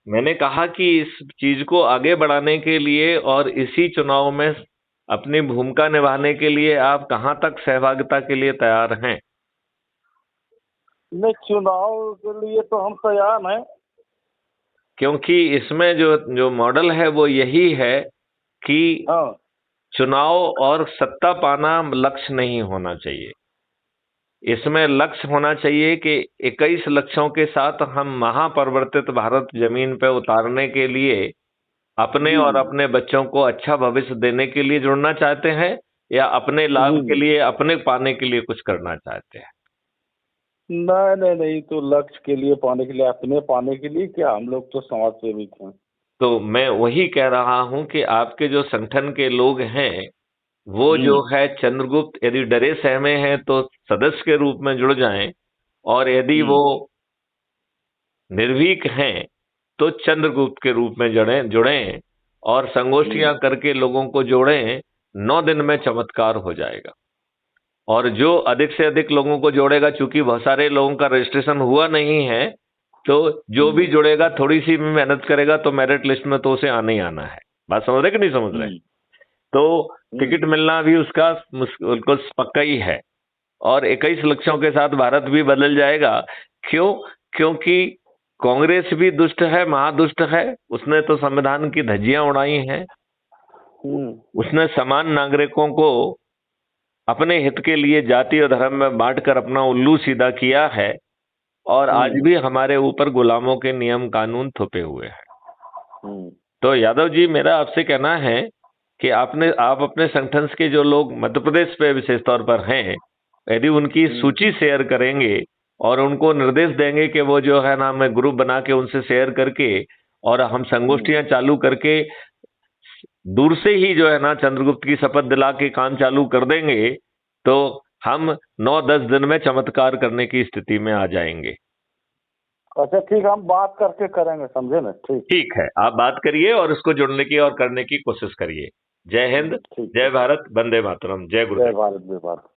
मैंने कहा कि इस चीज को आगे बढ़ाने के लिए और इसी चुनाव में अपनी भूमिका निभाने के लिए आप कहां तक सहभागिता के लिए तैयार हैं? नहीं, चुनाव के लिए तो हम तैयार हैं। क्योंकि इसमें जो जो मॉडल है वो यही है कि हाँ। चुनाव और सत्ता पाना लक्ष्य नहीं होना चाहिए। इसमें लक्ष्य होना चाहिए कि 21 लक्ष्यों के साथ हम महापरिवर्तित भारत जमीन पे उतारने के लिए अपने जी और जी अपने बच्चों को अच्छा भविष्य देने के लिए जुड़ना चाहते हैं, या अपने लाभ जी के जी। लिए, अपने पाने के लिए कुछ करना चाहते हैं। नहीं नहीं नहीं, तो लक्ष्य के लिए पाने के लिए, अपने पाने के लिए क्या, हम लोग तो समाज सेवी हैं। तो मैं वही कह रहा हूं कि आपके जो संगठन के लोग हैं वो जो हम्म है चंद्रगुप्त यदि डरे सहमे हैं तो सदस्य के रूप में जुड़ जाएं, और यदि वो हम्म निर्भीक हैं तो चंद्रगुप्त के रूप में जुड़ें और संगोष्ठियां हम्म करके लोगों को जोड़ें। 9 दिन में चमत्कार हो जाएगा। और जो अधिक से अधिक लोगों को जोड़ेगा, चूंकि बहुत सारे लोगों का रजिस्ट्रेशन हुआ नहीं है, तो जो भी हम्म जुड़ेगा थोड़ी सी भी मेहनत करेगा तो मेरिट लिस्ट में तो उसे आना ही आना है। बात समझ रहे कि नहीं समझ रहे? हम्म तो हम्म टिकट मिलना भी उसका बिल्कुल पक्का ही है। और 21 लक्षों के साथ भारत भी बदल जाएगा। क्यों? क्योंकि कांग्रेस भी दुष्ट है, महादुष्ट है। उसने तो संविधान की धज्जियां उड़ाई हैं। हम्म उसने समान नागरिकों को अपने हित के लिए जाति और धर्म में बांटकर अपना उल्लू सीधा किया है, और आज हम्म भी हमारे ऊपर गुलामों के नियम कानून थोपे हुए हैं। हम्म तो यादव जी, मेरा आपसे कहना है कि आप अपने संगठन के जो लोग मध्य प्रदेश पे विशेष तौर पर हैं, यदि उनकी हम्म सूची शेयर करेंगे और उनको निर्देश देंगे कि वो जो है ना, मैं ग्रुप बना के उनसे शेयर करके और हम हम्म। संगोष्ठियां चालू करके दूर से ही जो है ना चंद्रगुप्त की शपथ दिला के काम चालू कर देंगे, तो हम 9-10 दिन में चमत्कार करने की स्थिति में आ जाएंगे। अच्छा ठीक है, हम बात करके करेंगे, समझे ना? ठीक। ठीक है, आप बात करिए और इसको जुड़ने की और करने की कोशिश करिए। जय हिंद, ठीक जय ठीक। भारत, वंदे मातरम, जय जय गुरुदेव। भारत, जय भारत।